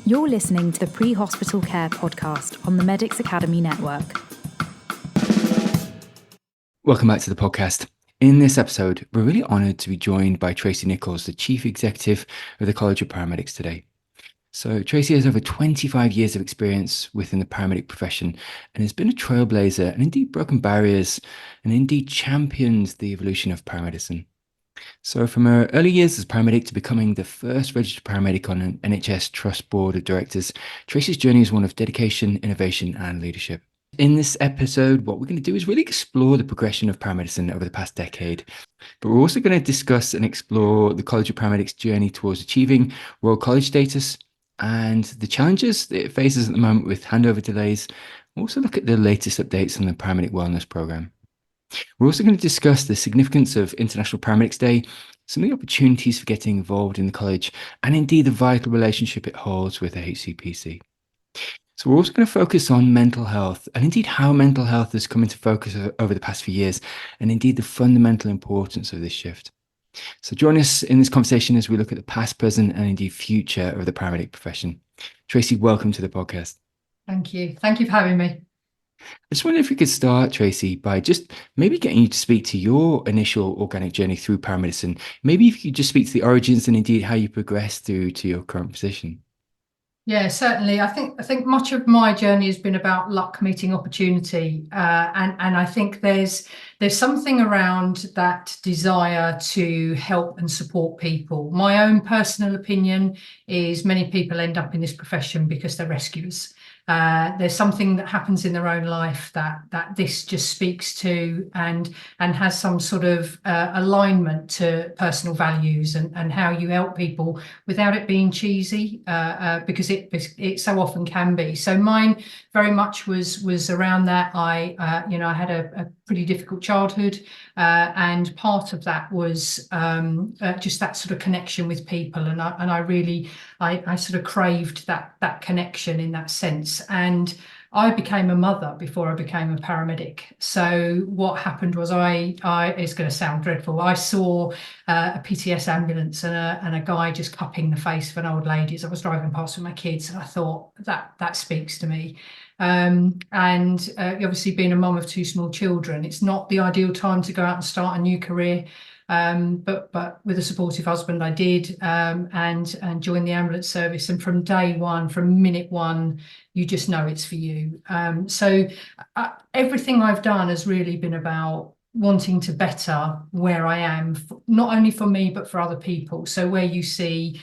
You're listening to the Pre-Hospital Care podcast on the Medics Academy Network. Welcome back to the podcast. In this episode, we're really honoured to be joined by Tracy Nicholls, the Chief Executive of the College of Paramedics today. So Tracy has over 25 years of experience within the paramedic profession and has been a trailblazer and indeed broken barriers and indeed championed the evolution of paramedicine. So from her early years as paramedic to becoming the first registered paramedic on an NHS Trust Board of Directors, Tracy's journey is one of dedication, innovation and leadership. In this episode, what we're going to do is really explore the progression of paramedicine over the past decade. But we're also going to discuss and explore the College of Paramedics' journey towards achieving Royal College status and the challenges that it faces at the moment with handover delays. We'll also look at the latest updates on the Paramedic Wellness Programme. We're also going to discuss the significance of International Paramedics Day, some of the opportunities for getting involved in the college, and indeed the vital relationship it holds with the HCPC. So we're also going to focus on mental health and indeed how mental health has come into focus over the past few years and indeed the fundamental importance of this shift. So join us in this conversation as we look at the past, present and indeed future of the paramedic profession. Tracy, welcome to the podcast. Thank you. Thank you for having me. I just wonder if we could start, Tracy, by just maybe getting you to speak to your initial organic journey through paramedicine. Maybe if you could just speak to the origins and indeed how you progressed through to your current position. Yeah, certainly. I think much of my journey has been about luck meeting opportunity, and I think there's something around that desire to help and support people. My own personal opinion is many people end up in this profession because they're rescuers. There's something that happens in their own life that this just speaks to and has some sort of alignment to personal values and how you help people without it being cheesy, because it so often can be. So mine very much was around that. I had a pretty difficult childhood, and part of that was just that sort of connection with people, and I really sort of craved that connection in that sense. And I became a mother before I became a paramedic. So what happened was it's going to sound dreadful. I saw a PTS ambulance and a guy just cupping the face of an old lady as I was driving past with my kids, and I thought that speaks to me. Obviously being a mum of two small children, it's not the ideal time to go out and start a new career. But with a supportive husband, I did, and joined the ambulance service. And from day one, from minute one, you just know it's for you. So everything I've done has really been about wanting to better where I am, not only for me, but for other people. So where you see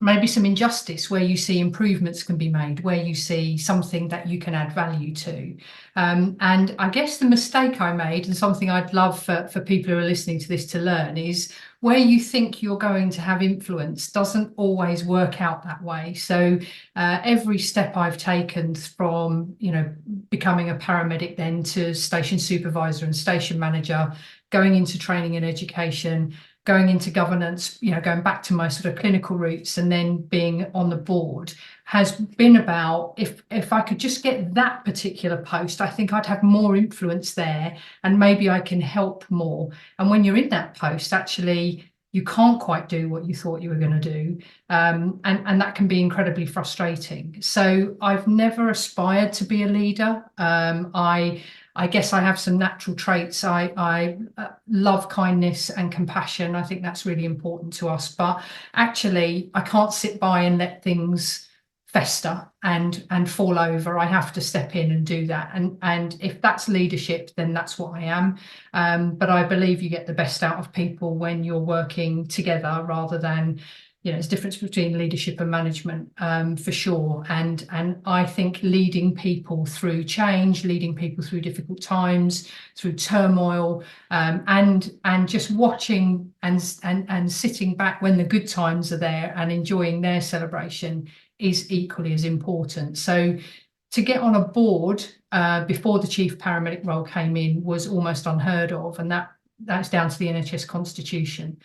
maybe some injustice, where you see improvements can be made, where you see something that you can add value to. And I guess the mistake I made, and something I'd love for people who are listening to this to learn, is where you think you're going to have influence doesn't always work out that way. So every step I've taken from, becoming a paramedic, then to station supervisor and station manager, going into training and education, going into governance, going back to my sort of clinical roots, and then being on the board, has been about if I could just get that particular post, I think I'd have more influence there and maybe I can help more. And when you're in that post, actually, you can't quite do what you thought you were going to do. And that can be incredibly frustrating. So I've never aspired to be a leader. I guess I have some natural traits. I love kindness and compassion. I think that's really important to us. But actually, I can't sit by and let things fester and fall over. I have to step in and do that. And if that's leadership, then that's what I am. But I believe you get the best out of people when you're working together rather than, there's a difference between leadership and management, for sure. And I think leading people through change, leading people through difficult times, through turmoil, and just watching and sitting back when the good times are there and enjoying their celebration is equally as important. So to get on a board before the chief paramedic role came in was almost unheard of, and that's down to the NHS constitution.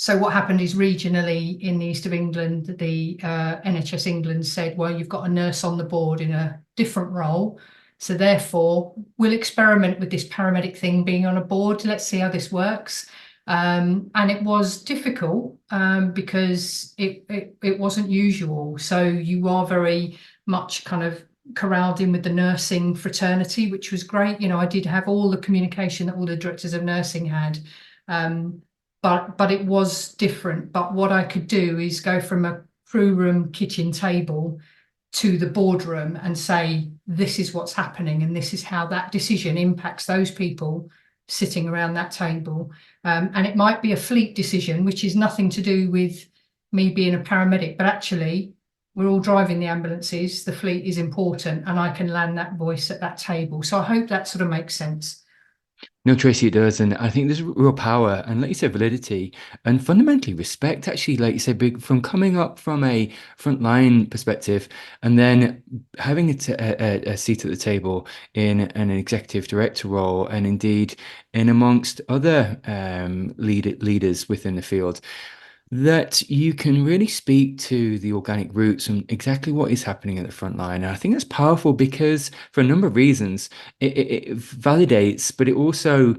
So what happened is regionally in the east of England, the NHS England said, well, you've got a nurse on the board in a different role. So therefore, we'll experiment with this paramedic thing being on a board. Let's see how this works. And it was difficult because it wasn't usual. So you are very much kind of corralled in with the nursing fraternity, which was great. I did have all the communication that all the directors of nursing had, but it was different. But what I could do is go from a crew room kitchen table to the boardroom and say, this is what's happening, and this is how that decision impacts those people sitting around that table. And it might be a fleet decision, which is nothing to do with me being a paramedic, but actually we're all driving the ambulances. The fleet is important, and I can land that voice at that table. So I hope that sort of makes sense. No, Tracy, it does. And I think there's real power and, like you said, validity and fundamentally respect, actually, like you said, from coming up from a frontline perspective and then having a seat at the table in an executive director role and indeed in amongst other leaders within the field, that you can really speak to the organic roots and exactly what is happening at the front line. And I think that's powerful because for a number of reasons, it validates, but it also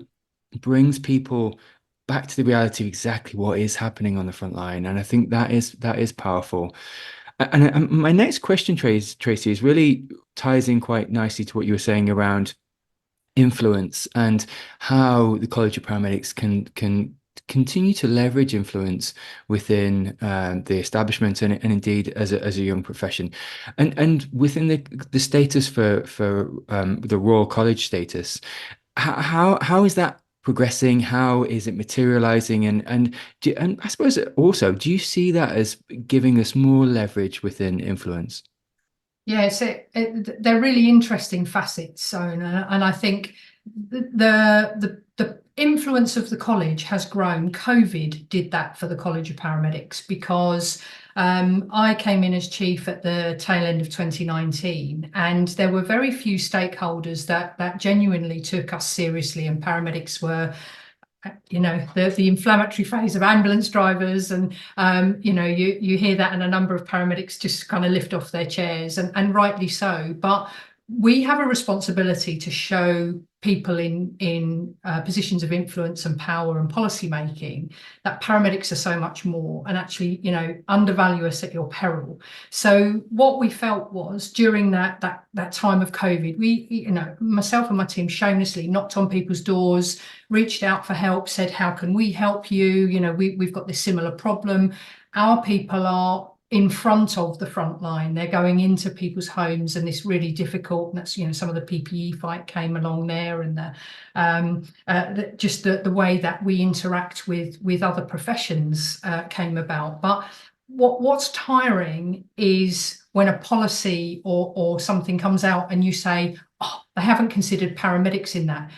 brings people back to the reality of exactly what is happening on the front line. And I think that is powerful. And my next question, Tracy, is really ties in quite nicely to what you were saying around influence and how the College of Paramedics can continue to leverage influence within the establishment and indeed as a young profession, and within the status for the Royal College status. How is that progressing? How is it materializing? And I suppose also, do you see that as giving us more leverage within influence? Yeah, they're really interesting facets, and I think the influence of the college has grown. COVID did that for the College of Paramedics because I came in as chief at the tail end of 2019, and there were very few stakeholders that genuinely took us seriously, and paramedics were the inflammatory phase of ambulance drivers, and you hear that, and a number of paramedics just kind of lift off their chairs, and rightly so. But we have a responsibility to show people in positions of influence and power and policy making that paramedics are so much more, and actually undervalue us at your peril. So what we felt was during that time of COVID, we myself and my team shamelessly knocked on people's doors, reached out for help, said, how can we help you? We've got this similar problem. Our people are in front of the front line. They're going into people's homes, and this really difficult, and that's some of the PPE fight came along there, and the way that we interact with other professions came about. But what's tiring is when a policy or something comes out and you say, oh, they haven't considered paramedics in that.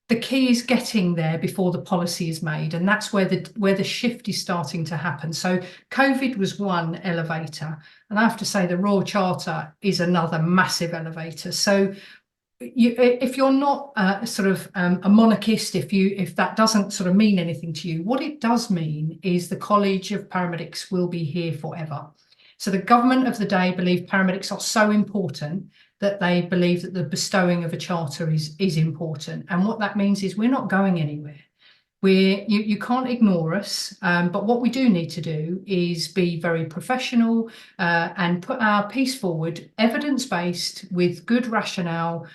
The key is getting there before the policy is made, and that's where the shift is starting to happen. So COVID was one elevator, and I have to say the Royal Charter is another massive elevator. So if you're not a monarchist, if that doesn't sort of mean anything to you, what it does mean is the College of Paramedics will be here forever. So the government of the day believe paramedics are so important that they believe that the bestowing of a charter is important. And what that means is we're not going anywhere. You can't ignore us, but what we do need to do is be very professional and put our piece forward, evidence-based, with good rationale,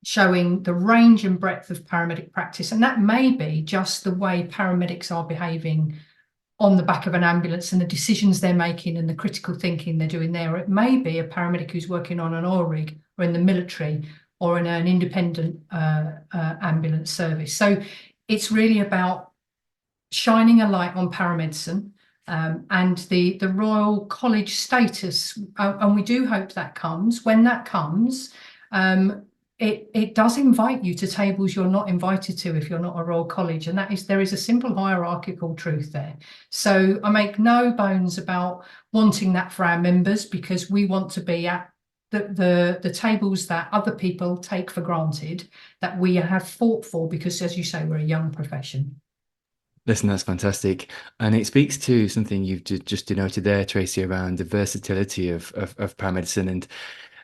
showing the range and breadth of paramedic practice. And that may be just the way paramedics are behaving on the back of an ambulance and the decisions they're making and the critical thinking they're doing there. Or it may be a paramedic who's working on an oil rig or in the military or in an independent ambulance service. So it's really about shining a light on paramedicine and the Royal College status. And we do hope that comes. When that comes, it does invite you to tables you're not invited to if you're not a Royal College, and there is a simple hierarchical truth there. So I make no bones about wanting that for our members, because we want to be at the tables that other people take for granted, that we have fought for, because, as you say, we're a young profession. Listen, that's fantastic. And it speaks to something you've just denoted there, Tracy, around the versatility of paramedicine. And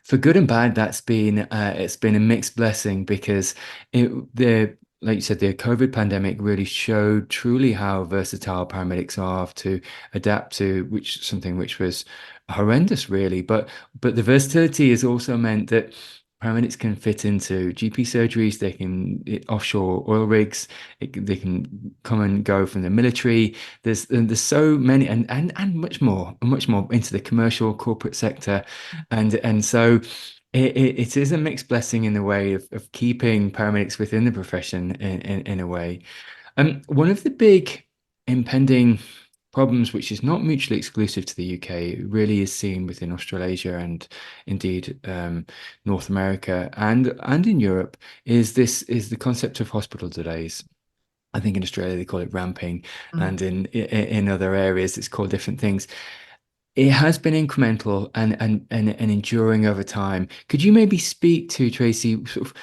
for good and bad, it's been a mixed blessing, because the like you said, the COVID pandemic really showed truly how versatile paramedics are to adapt to something which was horrendous, really. But the versatility has also meant that paramedics can fit into GP surgeries, they can offshore oil rigs, they can come and go from the military. There's so many and much more into the commercial corporate sector, and so. It is a mixed blessing in the way of keeping paramedics within the profession in a way. One of the big impending problems, which is not mutually exclusive to the UK, really is seen within Australasia and indeed North America and in Europe, is the concept of hospital delays. I think in Australia they call it ramping, and in other areas it's called different things. It has been incremental and enduring over time. Could you maybe speak to, Tracy, sort of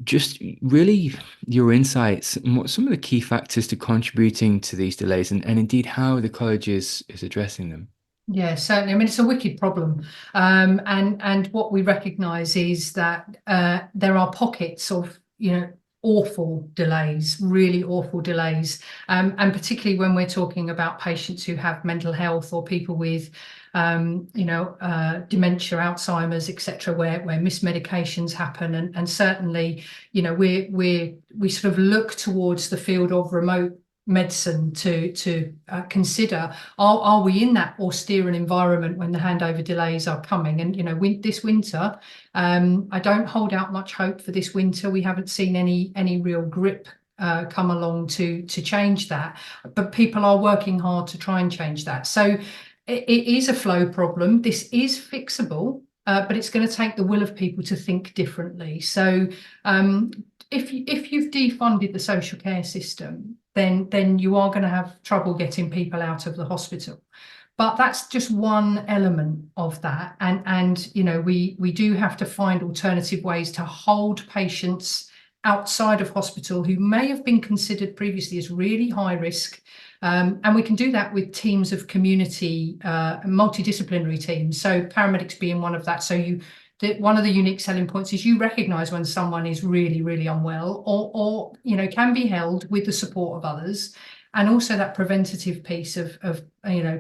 just really your insights and what some of the key factors to contributing to these delays and indeed how the college is addressing them? Yeah, certainly. I mean, it's a wicked problem. And what we recognise is that there are pockets of, awful delays, really awful delays. And particularly when we're talking about patients who have mental health or people with, dementia, Alzheimer's, etc., where mismedications happen. And certainly, we sort of look towards the field of remote medicine to consider, are we in that austere environment when the handover delays are coming? And this winter, I don't hold out much hope for this winter. We haven't seen any real grip come along to change that, but people are working hard to try and change that. So it is a flow problem. This is fixable, but it's going to take the will of people to think differently. So if you've defunded the social care system, then you are going to have trouble getting people out of the hospital. But that's just one element of that. And we do have to find alternative ways to hold patients outside of hospital who may have been considered previously as really high risk. And we can do that with teams of community, multidisciplinary teams. So paramedics being one of that. So one of the unique selling points is you recognise when someone is really, really unwell or can be held with the support of others. And also that preventative piece of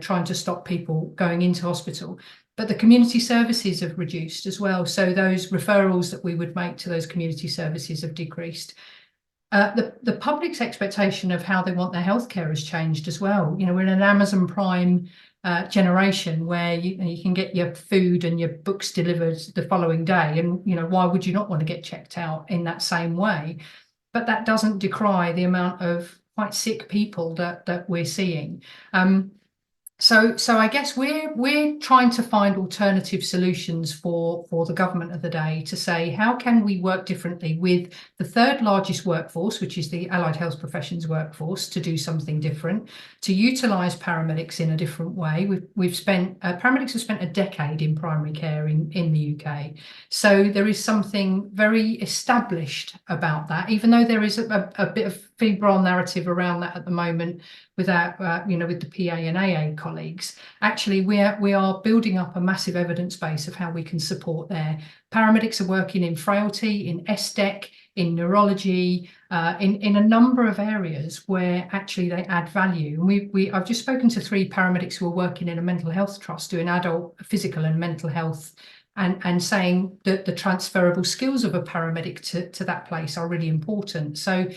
trying to stop people going into hospital. But the community services have reduced as well. So those referrals that we would make to those community services have decreased. The public's expectation of how they want their healthcare has changed as well. We're in an Amazon Prime generation where you can get your food and your books delivered the following day, and why would you not want to get checked out in that same way? But that doesn't decry the amount of quite sick people that we're seeing. So I guess we're trying to find alternative solutions for the government of the day to say, how can we work differently with the third largest workforce, which is the allied health professions workforce, to do something different, to utilise paramedics in a different way. Paramedics have spent a decade in primary care in the UK. So there is something very established about that, even though there is a bit of febrile narrative around that at the moment with the PA and AA colleagues. Actually, we are building up a massive evidence base of how we can support there. Paramedics are working in frailty, in SDEC, in neurology, in a number of areas where actually they add value. And I've just spoken to 3 paramedics who are working in a mental health trust doing adult physical and mental health, and saying that the transferable skills of a paramedic to that place are really important. So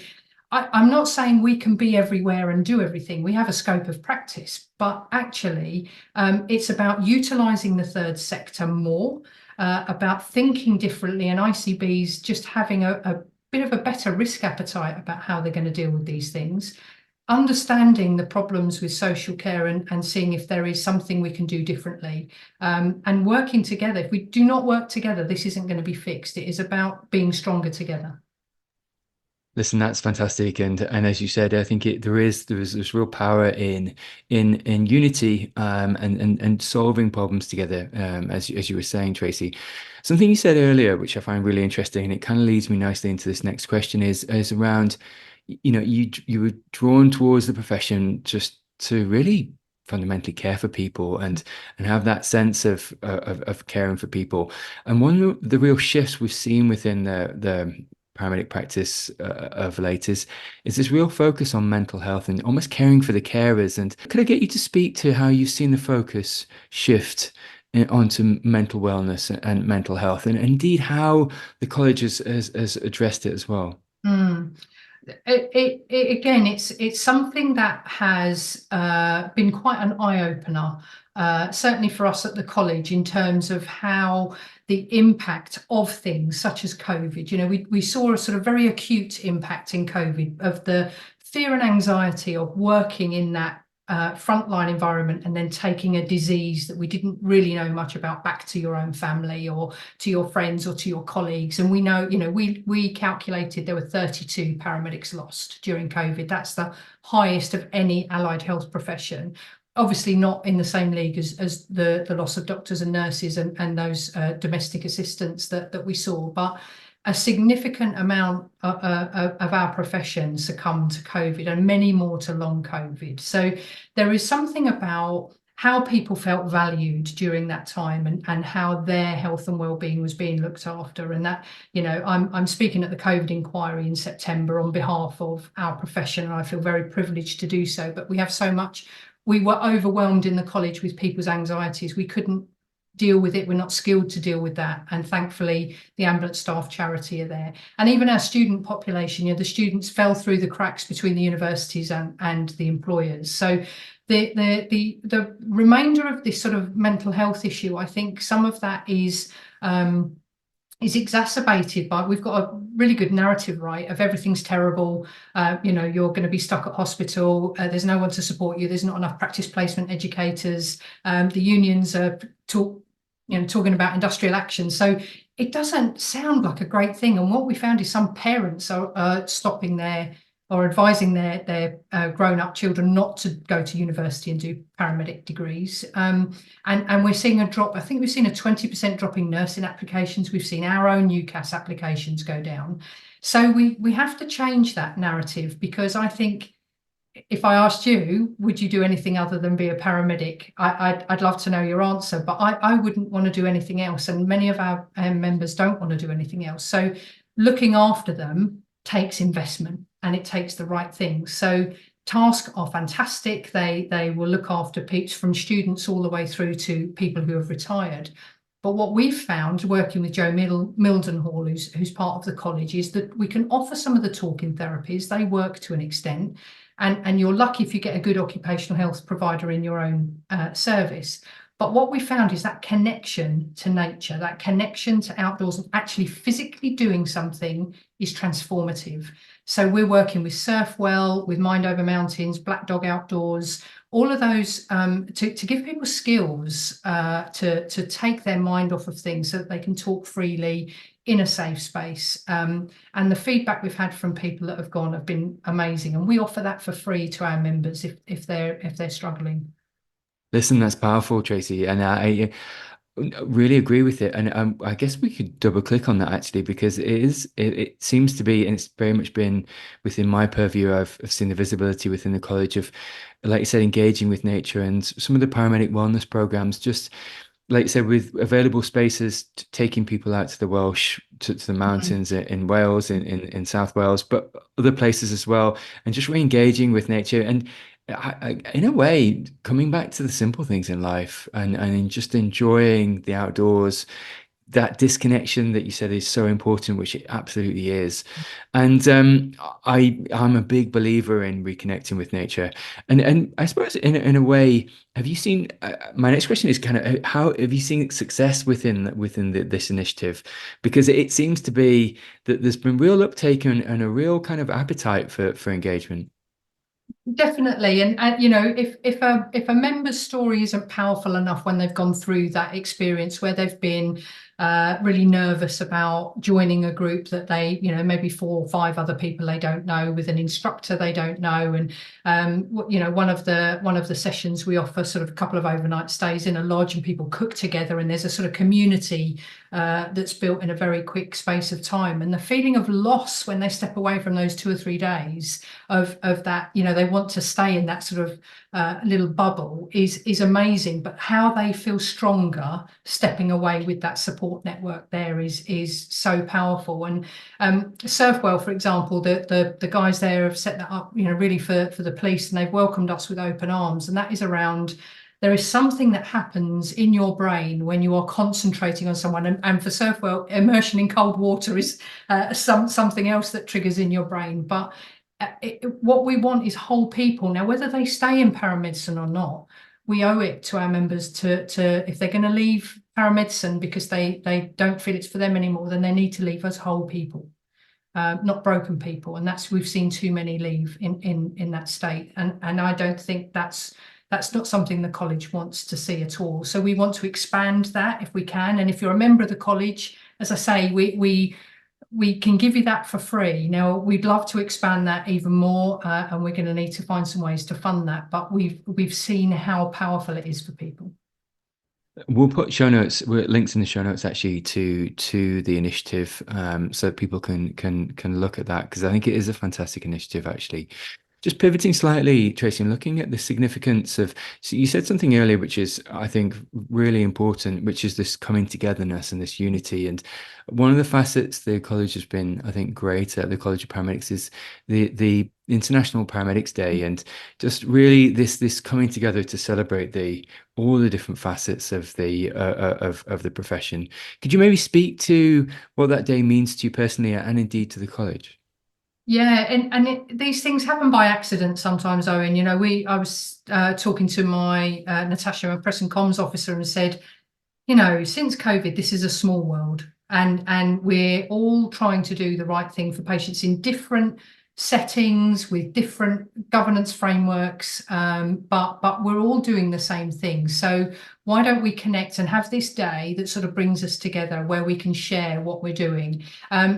I'm not saying we can be everywhere and do everything. We have a scope of practice, but actually it's about utilising the third sector more, about thinking differently, and ICBs just having a bit of a better risk appetite about how they're going to deal with these things, understanding the problems with social care and seeing if there is something we can do differently, and working together. If we do not work together, this isn't going to be fixed. It is about being stronger together. Listen, that's fantastic, and as you said, I think there is this real power in unity, and solving problems together, as you were saying, Tracy. Something you said earlier, which I find really interesting, and it kind of leads me nicely into this next question, is around, you were drawn towards the profession just to really fundamentally care for people and have that sense of caring for people. And one of the real shifts we've seen within the paramedic practice of late is this real focus on mental health and almost caring for the carers. And could I get you to speak to how you've seen the focus shift onto mental wellness and mental health, and indeed how the college has addressed it as well? Again, it's something that has been quite an eye-opener, certainly for us at the college, in terms of how the impact of things such as COVID. You know, we saw a sort of very acute impact in COVID of the fear and anxiety of working in that frontline environment and then taking a disease that we didn't really know much about back to your own family or to your friends or to your colleagues. And we know, you know, we calculated there were 32 paramedics lost during COVID. That's the highest of any allied health profession. Obviously not in the same league as the loss of doctors and nurses and those domestic assistants that we saw, but a significant amount of our profession succumbed to COVID, and many more to long COVID. So there is something about how people felt valued during that time, and how their health and well-being was being looked after. And that, you know, I'm speaking at the COVID inquiry in September on behalf of our profession, and I feel very privileged to do so. But we have so much. We were overwhelmed in the college with people's anxieties. We couldn't deal with it. We're not skilled to deal with that. And thankfully, the ambulance staff charity are there. And even our student population, you know, the students fell through the cracks between the universities and the employers. So the remainder of this sort of mental health issue, I think some of that is exacerbated by, we've got a really good narrative, right, of everything's terrible, you know, you're going to be stuck at hospital, there's no one to support you, there's not enough practice placement educators, the unions are talking about industrial action. So it doesn't sound like a great thing. And what we found is some parents are stopping their or advising their grown-up children not to go to university and do paramedic degrees. And we're seeing a drop. I think we've seen a 20% drop in nursing applications. We've seen our own UCAS applications go down. So we have to change that narrative, because I think if I asked you, would you do anything other than be a paramedic? I'd love to know your answer, but I wouldn't want to do anything else. And many of our members don't want to do anything else. So looking after them takes investment, and it takes the right things. So tasks are fantastic. They will look after peeps from students all the way through to people who have retired. But what we've found working with Joe Mildenhall, who's part of the college, is that we can offer some of the talking therapies. They work to an extent. And you're lucky if you get a good occupational health provider in your own service. But what we found is that connection to nature, that connection to outdoors, and actually physically doing something is transformative. So we're working with Surfwell, with Mind Over Mountains, Black Dog Outdoors, all of those to give people skills to take their mind off of things so that they can talk freely in a safe space. And the feedback we've had from people that have gone have been amazing. And we offer that for free to our members if they're struggling. Listen, that's powerful, Tracy, and I really agree with it. And I guess we could double click on that actually, because it seems to be, and it's very much been within my purview. I've seen the visibility within the college of, like you said, engaging with nature, and some of the paramedic wellness programs, just like you said, with available spaces, taking people out to the Welsh, to the mountains in Wales, in South Wales, but other places as well, and just re-engaging with nature. And in a way, coming back to the simple things in life, and just enjoying the outdoors, that disconnection that you said is so important, which it absolutely is. And I'm a big believer in reconnecting with nature. And I suppose in a way, have you seen, my next question is kind of, how have you seen success within this initiative? Because it seems to be that there's been real uptake and a real kind of appetite for engagement. Definitely. And you know, if a member's story isn't powerful enough when they've gone through that experience where they've been really nervous about joining a group that they, you know, maybe 4 or 5 other people they don't know, with an instructor they don't know, and you know, one of the sessions we offer sort of a couple of overnight stays in a lodge, and people cook together, and there's a sort of community that's built in a very quick space of time. And the feeling of loss when they step away from those 2 or 3 days of that, you know, they want want to stay in that sort of little bubble is amazing, but how they feel stronger stepping away with that support network there is so powerful. And Surfwell, for example, the guys there have set that up, really for the police, and they've welcomed us with open arms. And that is around, there is something that happens in your brain when you are concentrating on someone. And for Surfwell, immersion in cold water is something else that triggers in your brain. But what we want is whole people. Now, whether they stay in paramedicine or not, we owe it to our members to if they're going to leave paramedicine because they don't feel it's for them anymore, then they need to leave as whole people, not broken people. And we've seen too many leave in that state. And I don't think that's not something the college wants to see at all. So we want to expand that if we can. And if you're a member of the college, as I say, we can give you that for free. Now, we'd love to expand that even more, and we're going to need to find some ways to fund that. But we've seen how powerful it is for people. We'll put links in the show notes actually to the initiative, so that people can look at that, because I think it is a fantastic initiative actually. Just pivoting slightly, Tracy, and looking at the significance of, so you said something earlier, which is, I think, really important, which is this coming togetherness and this unity. And one of the facets the college has been, I think, great at, the College of Paramedics, is the International Paramedics Day, and just really this coming together to celebrate all the different facets of the profession. Could you maybe speak to what that day means to you personally, and indeed to the college? Yeah, these things happen by accident sometimes, Owen. I was talking to my Natasha, my press and comms officer, and said, since COVID, this is a small world, and we're all trying to do the right thing for patients in different settings with different governance frameworks, but we're all doing the same thing. So why don't we connect and have this day that sort of brings us together, where we can share what we're doing?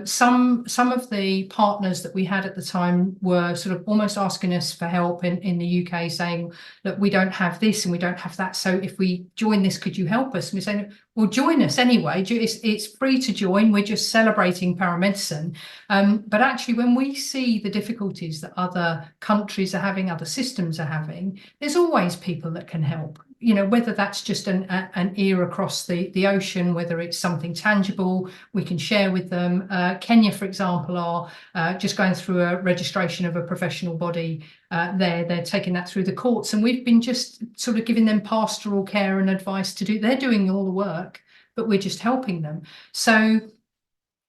Some of the partners that we had at the time were sort of almost asking us for help in the UK, saying, look, we don't have this and we don't have that, so if we join this, could you help us? And we're saying, well, join us anyway. It's free to join. We're just celebrating paramedicine. But actually, when we see the difficulties that other countries are having, other systems are having, there's always people that can help. Whether that's just an ear across the ocean, whether it's something tangible we can share with them. Kenya, for example, are just going through a registration of a professional body. They're taking that through the courts, and we've been just sort of giving them pastoral care and advice to do. They're doing all the work, but we're just helping them. So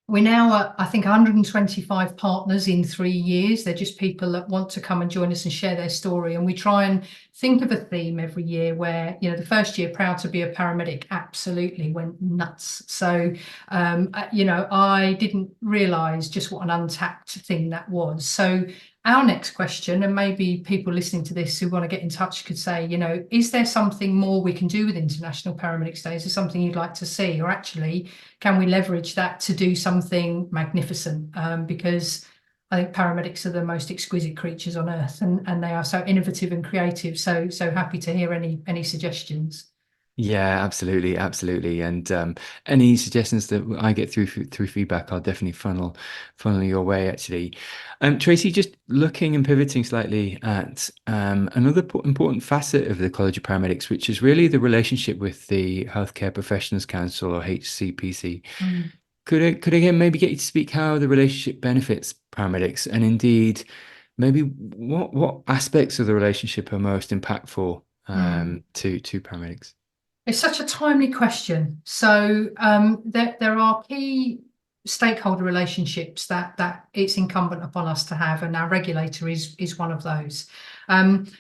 we're now at, I think, 125 partners in 3 years. They're just people that want to come and join us and share their story. And we try and think of a theme every year where, the first year, proud to be a paramedic, absolutely went nuts. So, I didn't realise just what an untapped thing that was. So our next question, and maybe people listening to this who want to get in touch could say, is there something more we can do with International Paramedics Day? Is there something you'd like to see? Or actually, can we leverage that to do something magnificent? Because I think paramedics are the most exquisite creatures on earth, and they are so innovative and creative. So happy to hear any suggestions. Yeah, absolutely. And any suggestions that I get through feedback, I'll definitely funnel your way, actually. Tracy, just looking and pivoting slightly at another important facet of the College of Paramedics, which is really the relationship with the Healthcare Professionals Council, or HCPC. Could I again maybe get you to speak how the relationship benefits paramedics, and indeed maybe what aspects of the relationship are most impactful to paramedics? It's such a timely question. So there are key stakeholder relationships that it's incumbent upon us to have, and our regulator is one of those.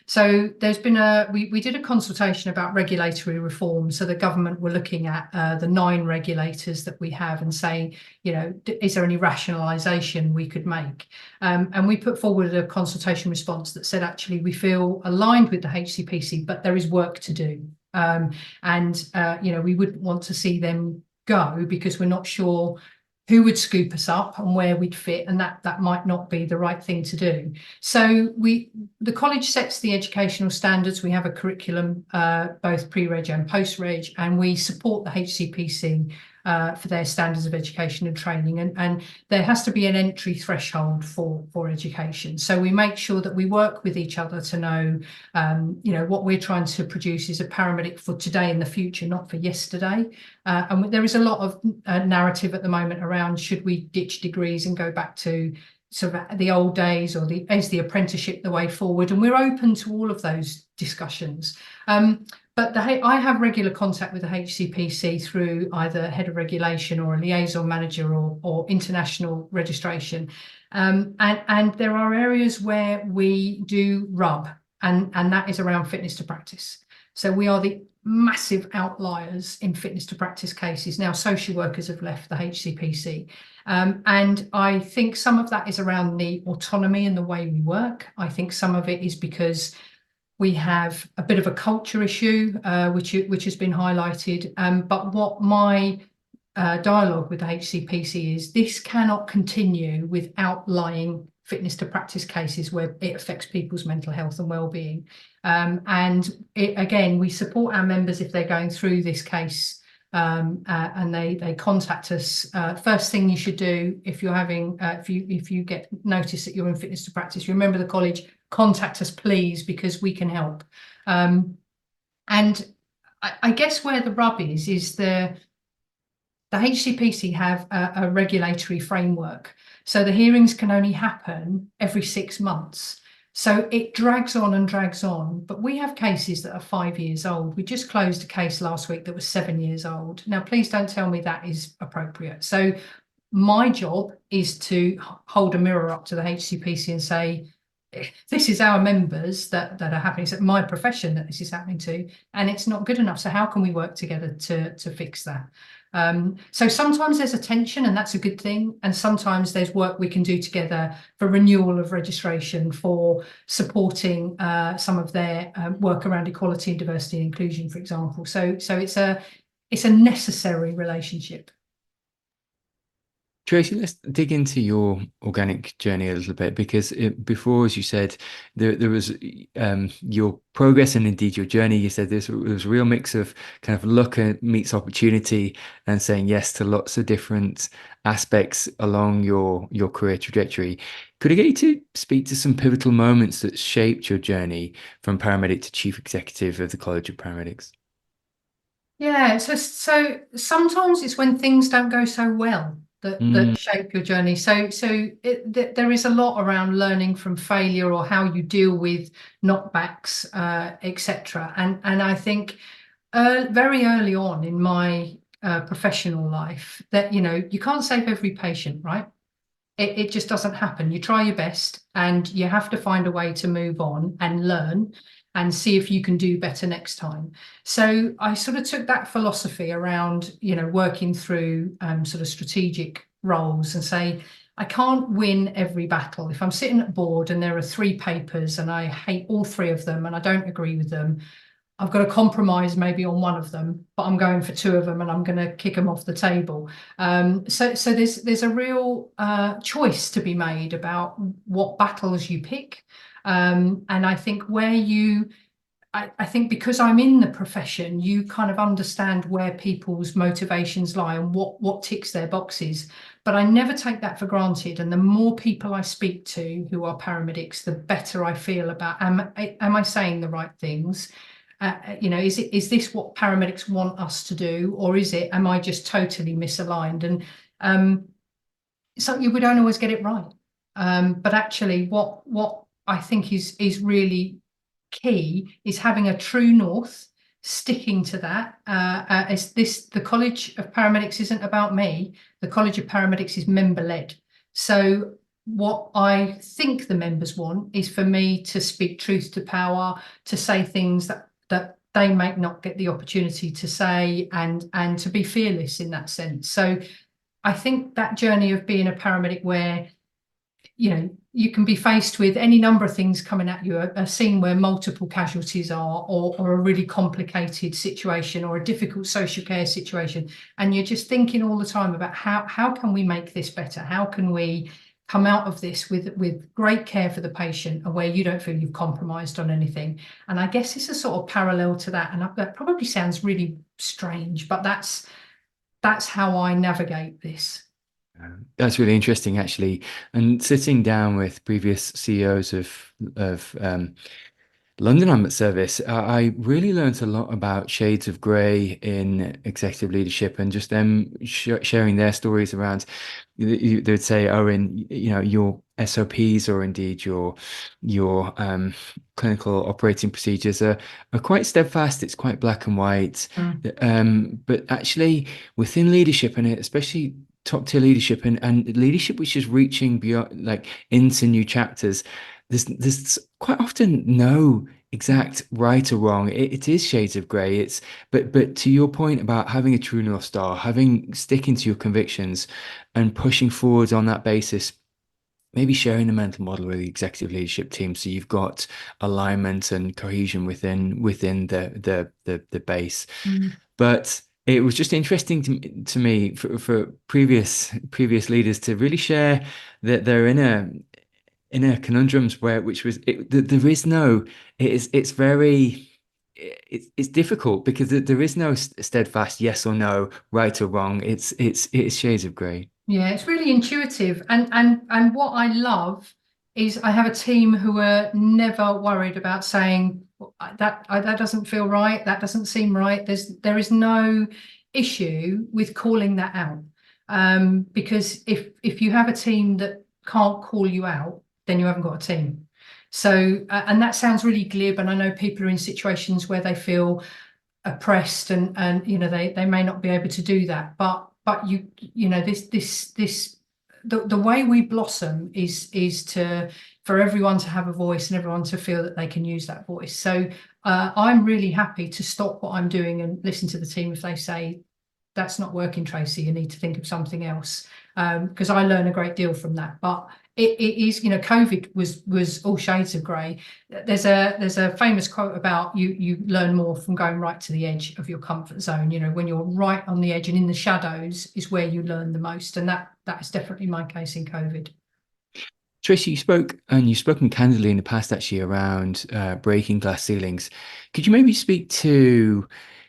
So there's been we did a consultation about regulatory reform. So the government were looking at the 9 regulators that we have and saying, is there any rationalisation we could make? And we put forward a consultation response that said, actually, we feel aligned with the HCPC, but there is work to do. We wouldn't want to see them go because we're not sure who would scoop us up and where we'd fit, and that might not be the right thing to do. So the college sets the educational standards. We have a curriculum, both pre-reg and post-reg, and we support the HCPC for their standards of education and training, and there has to be an entry threshold for education. So we make sure that we work with each other to know, what we're trying to produce is a paramedic for today and the future, not for yesterday. And there is a lot of narrative at the moment around, should we ditch degrees and go back to sort of the old days, or is the apprenticeship the way forward? And we're open to all of those discussions. But I have regular contact with the HCPC through either head of regulation or a liaison manager or international registration. And there are areas where we do rub, and that is around fitness to practice. So we are the massive outliers in fitness to practice cases. Now, social workers have left the HCPC. And I think some of that is around the autonomy and the way we work. I think some of it is because we have a bit of a culture issue, which has been highlighted. But what my dialogue with the HCPC is, this cannot continue with outlying fitness to practice cases where it affects people's mental health and well-being. Again, we support our members if they're going through this case, and they contact us. First thing you should do if you're having, if you get notice that you're in fitness to practice, remember the college, contact us please, because we can help. And I guess where the rub is the HCPC have a regulatory framework. So the hearings can only happen every 6 months. So it drags on and drags on. But we have cases that are 5 years old. We just closed a case last week that was 7 years old. Now, please don't tell me that is appropriate. So my job is to hold a mirror up to the HCPC and say, this is our members that are happening. It's my profession that this is happening to, and it's not good enough. So how can we work together to fix that? So sometimes there's a tension, and that's a good thing. And sometimes there's work we can do together for renewal of registration, for supporting some of their work around equality and diversity and inclusion, for example. So it's a necessary relationship. Tracy, let's dig into your organic journey a little bit, because before, as you said, there was your progress and indeed your journey. You said there was a real mix of kind of luck meets opportunity and saying yes to lots of different aspects along your career trajectory. Could I get you to speak to some pivotal moments that shaped your journey from paramedic to chief executive of the College of Paramedics? Yeah, so sometimes it's when things don't go so well that shape your journey. So there is a lot around learning from failure, or how you deal with knockbacks, etc. And I think very early on in my professional life that, you can't save every patient, right? It just doesn't happen. You try your best, and you have to find a way to move on and learn and see if you can do better next time. So I sort of took that philosophy around, working through sort of strategic roles, and say, I can't win every battle. If I'm sitting at board and there are 3 papers and I hate all 3 of them and I don't agree with them, I've got to compromise maybe on one of them, but I'm going for 2 of them and I'm going to kick them off the table. So there's a real choice to be made about what battles you pick. And I think I think because I'm in the profession, you kind of understand where people's motivations lie and what ticks their boxes. But I never take that for granted. And the more people I speak to who are paramedics, the better I feel about, am I saying the right things? Is this what paramedics want us to do, or am I just totally misaligned? And so we don't always get it right. But actually, what I think is really key is having a true north, sticking to that. The College of Paramedics isn't about me. The College of Paramedics is member-led. So what I think the members want is for me to speak truth to power, to say things that they might not get the opportunity to say, and to be fearless in that sense. So I think that journey of being a paramedic, where you can be faced with any number of things coming at you, a scene where multiple casualties are, or a really complicated situation, or a difficult social care situation, and you're just thinking all the time about how can we make this better? How can we come out of this with great care for the patient, and where you don't feel you've compromised on anything? And I guess it's a sort of parallel to that, and that probably sounds really strange, but that's that's how I navigate this. That's really interesting, actually. And sitting down with previous CEOs of London Ambulance Service, I really learned a lot about shades of grey in executive leadership, and just them sharing their stories around. They'd say, "Owen, your SOPs, or indeed your clinical operating procedures are quite steadfast. It's quite black and white." But actually, within leadership, and especially top tier leadership, and leadership which is reaching beyond, like, into new chapters, there's quite often no exact right or wrong. It is shades of grey. But to your point about having a true North Star, sticking to your convictions and pushing forward on that basis, maybe sharing the mental model with the executive leadership team, so you've got alignment and cohesion within the base. But it was just interesting to me for previous leaders to really share that they're in a conundrums it's difficult because there is no steadfast yes or no, right or wrong. It's shades of grey. Yeah, it's really intuitive, and what I love is I have a team who are never worried about saying that doesn't feel right, that doesn't seem right. There is no issue with calling that out, because if you have a team that can't call you out, then you haven't got a team. So and that sounds really glib, and I know people are in situations where they feel oppressed, and they may not be able to do that, but the way we blossom is for everyone to have a voice and everyone to feel that they can use that voice. So I'm really happy to stop what I'm doing and listen to the team if they say, "That's not working, Tracy, you need to think of something else," because I learn a great deal from that. But it is, COVID was all shades of grey. There's a famous quote about you learn more from going right to the edge of your comfort zone. When you're right on the edge and in the shadows is where you learn the most, and that is definitely my case in COVID. Tracy, you've spoken candidly in the past, actually, around breaking glass ceilings. Could you maybe speak to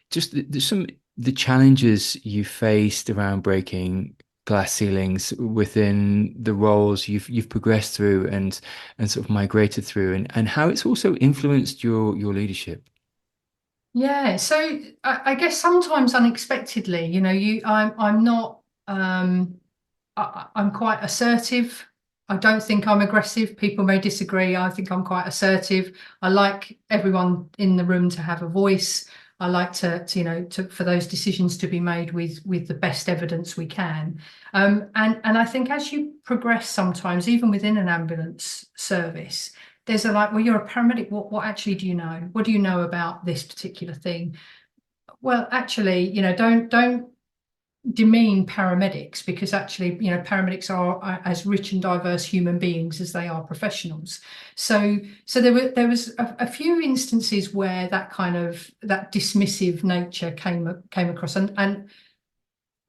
just the challenges you faced around breaking glass ceilings within the roles you've progressed through and sort of migrated through, and how it's also influenced your leadership? Yeah, so I guess sometimes unexpectedly, I'm not I'm quite assertive. I don't think I'm aggressive. People may disagree. I think I'm quite assertive. I like everyone in the room to have a voice. I like to for those decisions to be made with the best evidence we can. And I think as you progress, sometimes even within an ambulance service, there's well, you're a paramedic. What actually do you know? What do you know about this particular thing? Well, actually, don't demean paramedics, because actually, paramedics are as rich and diverse human beings as they are professionals. So there was a few instances where that dismissive nature came across, and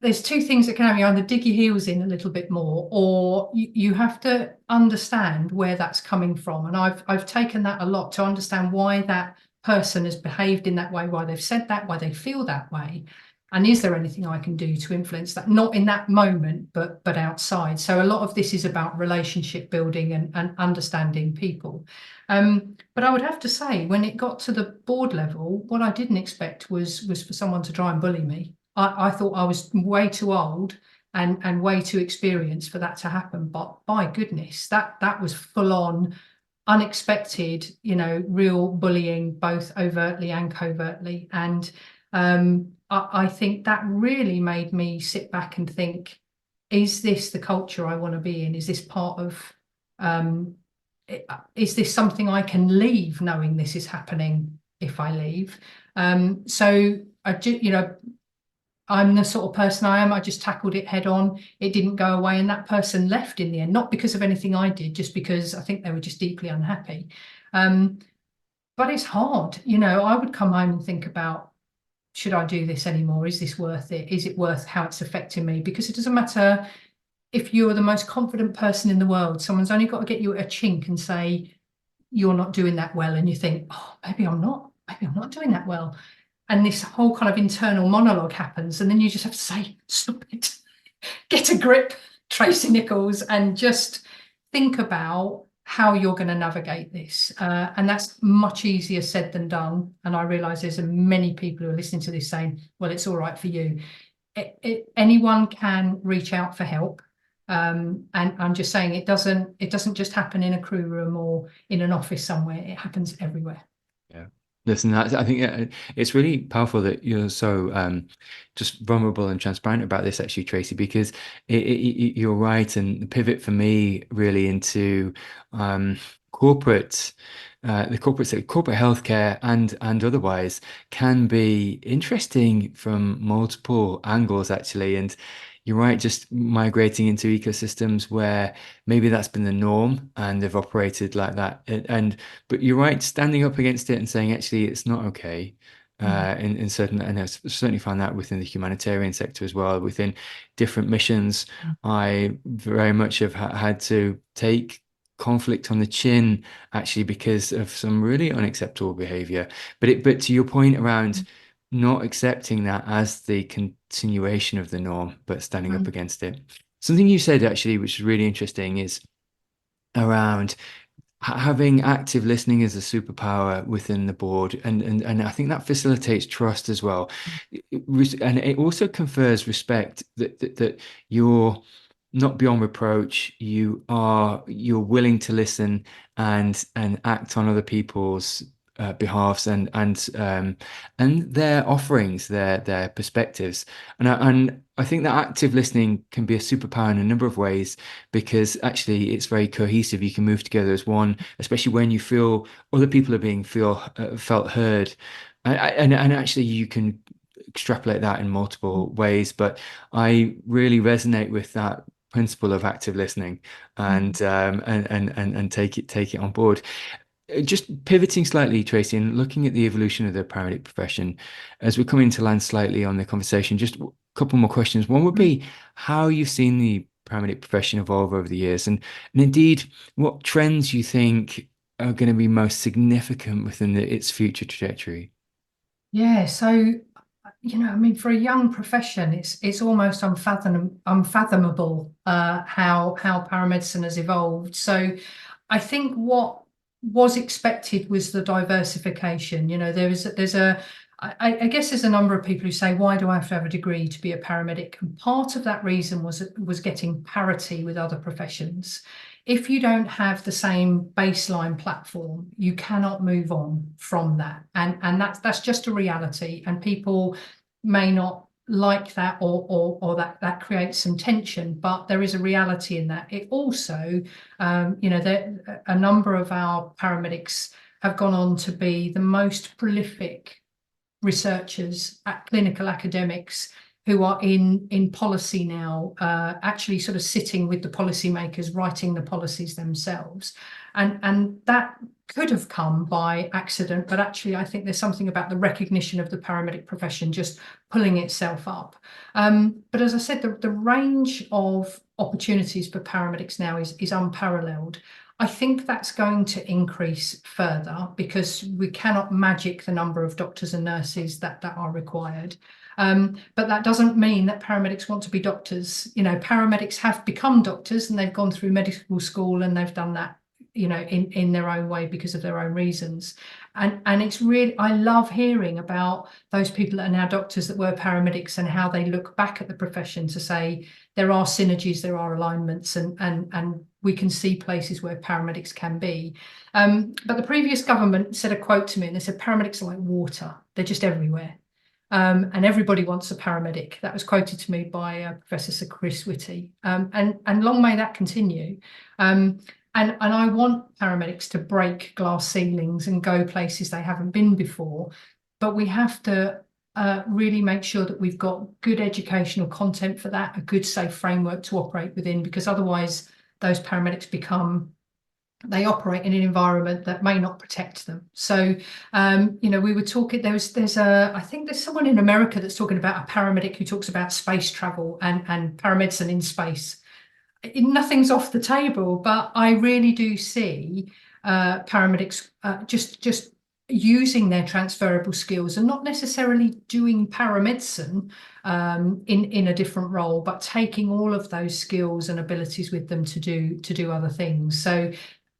there's two things that can happen. You either dig your heels in a little bit more, or you have to understand where that's coming from. And I've taken that a lot to understand why that person has behaved in that way, why they've said that, why they feel that way. And is there anything I can do to influence that? Not in that moment, but outside. So a lot of this is about relationship building and understanding people. But I would have to say, when it got to the board level, what I didn't expect was for someone to try and bully me. I thought I was way too old and way too experienced for that to happen. But by goodness, that was full on, unexpected, real bullying, both overtly and covertly. And I think that really made me sit back and think, is this the culture I want to be in? Is this part of, is this something I can leave knowing this is happening if I leave? So I'm the sort of person I am. I just tackled it head on. It didn't go away, and that person left in the end, not because of anything I did, just because I think they were just deeply unhappy. But it's hard. I would come home and think about, should I do this anymore? Is this worth it? Is it worth how it's affecting me? Because it doesn't matter if you're the most confident person in the world, someone's only got to get you a chink and say, you're not doing that well. And you think, oh, maybe I'm not doing that well. and this whole kind of internal monologue happens, and then you just have to say, stop it, get a grip, Tracy Nicholls, and just think about how you're going to navigate this. And that's much easier said than done. And I realise there's many people who are listening to this saying, well, it's all right for you. Anyone can reach out for help. And I'm just saying it doesn't just happen in a crew room or in an office somewhere. It happens everywhere. Yeah. Listen, I think it's really powerful that you're so just vulnerable and transparent about this, actually, Tracy, because you're right. And the pivot for me really into corporate, the corporate sector, corporate healthcare and otherwise can be interesting from multiple angles, actually. And you're right, just migrating into ecosystems where maybe that's been the norm and they've operated like that. But you're right, standing up against it and saying, actually, it's not okay. In certain, and I've certainly found that within the humanitarian sector as well, within different missions. I very much have had to take conflict on the chin, actually, because of some really unacceptable behavior. But to your point around not accepting that as the continuation of the norm, but standing up against it. Something you said, actually, which is really interesting, is around having active listening as a superpower within the board, and I think that facilitates trust as well, and it also confers respect that you're not beyond reproach. You're willing to listen and act on other people's behalves and their offerings, their perspectives, and I think that active listening can be a superpower in a number of ways, because actually it's very cohesive. You can move together as one, especially when you feel other people are being felt heard, and actually you can extrapolate that in multiple ways. But I really resonate with that principle of active listening and take it on board. Just pivoting slightly, Tracy, and looking at the evolution of the paramedic profession, as we're coming to land slightly on the conversation, just a couple more questions. One would be how you've seen the paramedic profession evolve over the years, and indeed, what trends you think are going to be most significant within its future trajectory. Yeah, so I mean, for a young profession, it's almost unfathomable how paramedicine has evolved. So I think what was expected was the diversification. I guess there's a number of people who say, why do I have to have a degree to be a paramedic? And part of that reason was getting parity with other professions. If you don't have the same baseline platform, you cannot move on from that. And that's just a reality. And people may not like that, or that creates some tension, but there is a reality in that. It also, a number of our paramedics have gone on to be the most prolific researchers, clinical academics, who are in policy now, actually sort of sitting with the policymakers, writing the policies themselves. And that could have come by accident, but actually I think there's something about the recognition of the paramedic profession just pulling itself up. But as I said, the range of opportunities for paramedics now is unparalleled. I think that's going to increase further because we cannot magic the number of doctors and nurses that are required. But that doesn't mean that paramedics want to be doctors. Paramedics have become doctors and they've gone through medical school and they've done that, in their own way because of their own reasons. And it's really, I love hearing about those people that are now doctors that were paramedics and how they look back at the profession to say there are synergies, there are alignments, and we can see places where paramedics can be. But the previous government said a quote to me and they said, paramedics are like water, they're just everywhere. And everybody wants a paramedic. That was quoted to me by Professor Sir Chris Whitty. And long may that continue. And I want paramedics to break glass ceilings and go places they haven't been before. But we have to really make sure that we've got good educational content for that, a good safe framework to operate within, because otherwise those paramedics they operate in an environment that may not protect them. So, we were talking, I think there's someone in America that's talking about a paramedic who talks about space travel and paramedicine in space. Nothing's off the table, but I really do see paramedics just using their transferable skills and not necessarily doing paramedicine in a different role, but taking all of those skills and abilities with them to do other things. So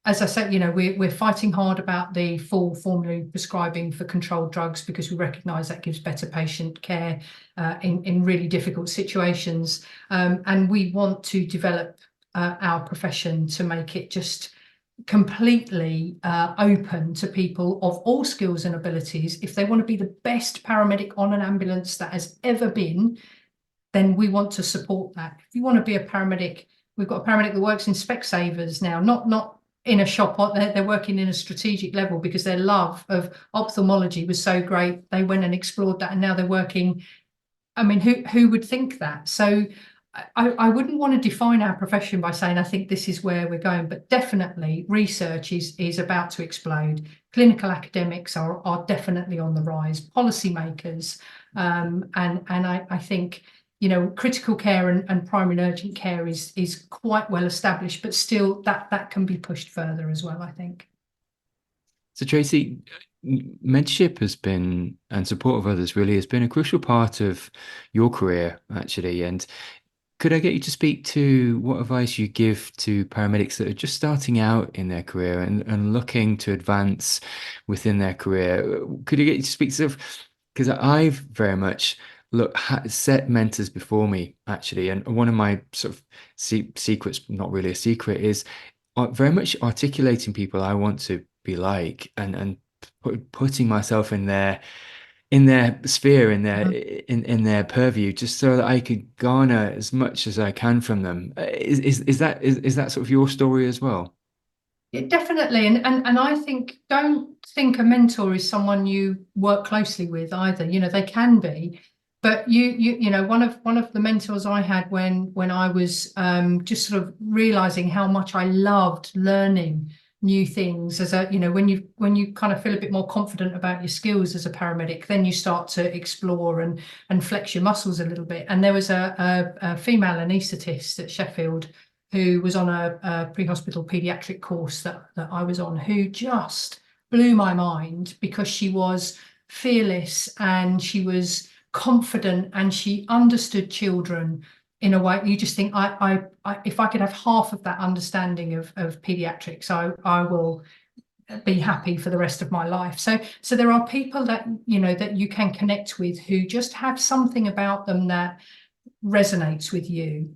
as I said, we're fighting hard about the full formulary prescribing for controlled drugs, because we recognise that gives better patient care in really difficult situations. And we want to develop our profession to make it just completely open to people of all skills and abilities. If they want to be the best paramedic on an ambulance that has ever been, then we want to support that. If you want to be a paramedic, we've got a paramedic that works in Specsavers now, not in a shop. They're working in a strategic level because their love of ophthalmology was so great. They went and explored that, and now they're working. I mean, who would think that? So I wouldn't want to define our profession by saying I think this is where we're going, but definitely research is about to explode. Clinical academics are definitely on the rise, policymakers, and I think critical care and primary and urgent care is quite well established, but still that can be pushed further as well, I think. So Tracy, mentorship has been, and support of others really has been, a crucial part of your career, actually. And could I get you to speak to what advice you give to paramedics that are just starting out in their career and looking to advance within their career? Could I get you to speak to, because I've very much set mentors before me, actually, and one of my sort of secrets, not really a secret, is very much articulating people I want to be like, and putting myself in their sphere, in their purview, just so that I could garner as much as I can from them. Is that sort of your story as well? Yeah, definitely. And I think, don't think a mentor is someone you work closely with either. They can be, but one of the mentors I had when I was just sort of realizing how much I loved learning new things as when you kind of feel a bit more confident about your skills as a paramedic, then you start to explore and flex your muscles a little bit. And there was a female anaesthetist at Sheffield who was on a pre-hospital paediatric course that I was on, who just blew my mind because she was fearless and she was confident and she understood children in a way you just think, I if I could have half of that understanding of pediatrics, I will be happy for the rest of my life. So there are people that that you can connect with who just have something about them that resonates with you.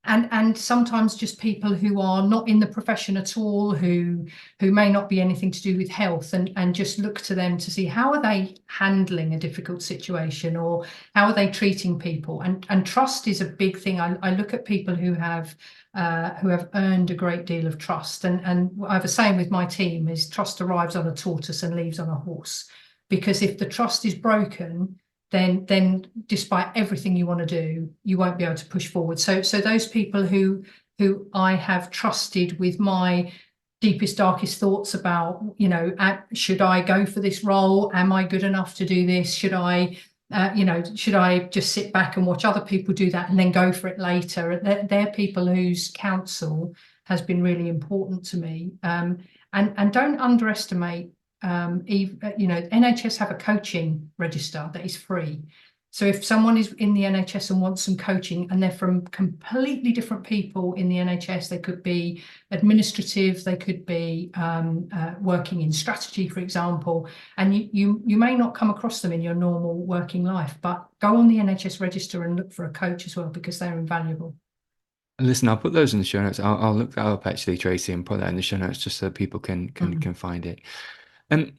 And sometimes just people who are not in the profession at all, who may not be anything to do with health, and just look to them to see how are they handling a difficult situation, or how are they treating people. And trust is a big thing. I look at people who have earned a great deal of trust. And I have a saying with my team is, trust arrives on a tortoise and leaves on a horse. Because if the trust is broken, then despite everything you want to do, you won't be able to push forward. So those people who I have trusted with my deepest, darkest thoughts about, should I go for this role? Am I good enough to do this? Should I just sit back and watch other people do that and then go for it later? They're people whose counsel has been really important to me. And don't underestimate, NHS have a coaching register that is free. So if someone is in the NHS and wants some coaching, and they're from completely different people in the NHS, they could be administrative, they could be working in strategy, for example, and you may not come across them in your normal working life, but go on the NHS register and look for a coach as well, because they're invaluable. Listen, I'll put those in the show notes. I'll look that up, actually, Tracy, and put that in the show notes just so people can find it.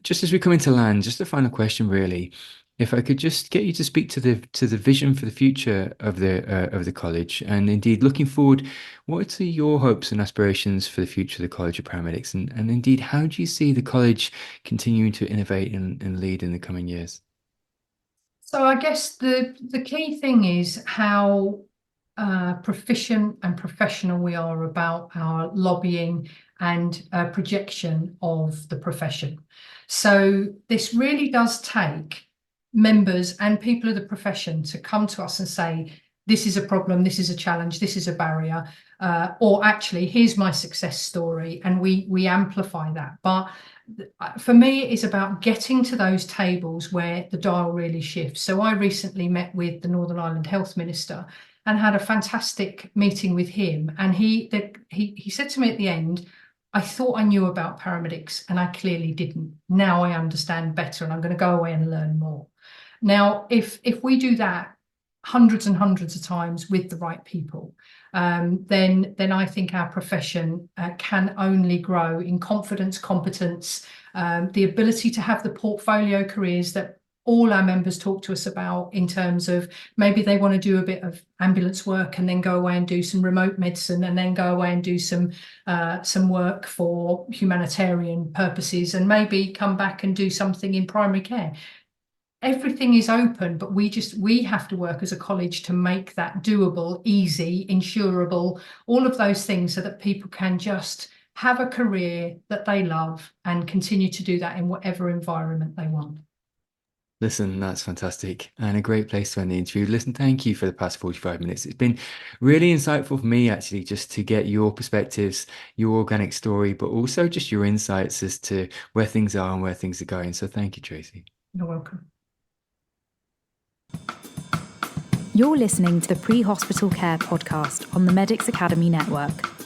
Just as we come into land, just a final question, really. If I could just get you to speak to the vision for the future of the college, and indeed looking forward, what are your hopes and aspirations for the future of the College of Paramedics, and indeed how do you see the college continuing to innovate and lead in the coming years? So I guess the key thing is how proficient and professional we are about our lobbying and projection of the profession. So this really does take members and people of the profession to come to us and say, this is a problem, this is a challenge, this is a barrier, or actually, here's my success story, and we amplify that. But for me, it's about getting to those tables where the dial really shifts. So I recently met with the Northern Ireland Health Minister and had a fantastic meeting with him. And he said to me at the end, I thought I knew about paramedics and I clearly didn't. Now I understand better and I'm going to go away and learn more. Now, if we do that hundreds and hundreds of times with the right people, then I think our profession can only grow in confidence, competence, the ability to have the portfolio careers that all our members talk to us about, in terms of maybe they want to do a bit of ambulance work and then go away and do some remote medicine and then go away and do some work for humanitarian purposes and maybe come back and do something in primary care. Everything is open, but we have to work as a college to make that doable, easy, insurable, all of those things, so that people can just have a career that they love and continue to do that in whatever environment they want. Listen, that's fantastic and a great place to end the interview. Listen, thank you for the past 45 minutes. It's been really insightful for me, actually, just to get your perspectives, your organic story, but also just your insights as to where things are and where things are going. So thank you, Tracy. You're welcome. You're listening to the Pre-Hospital Care podcast on the Medics Academy Network.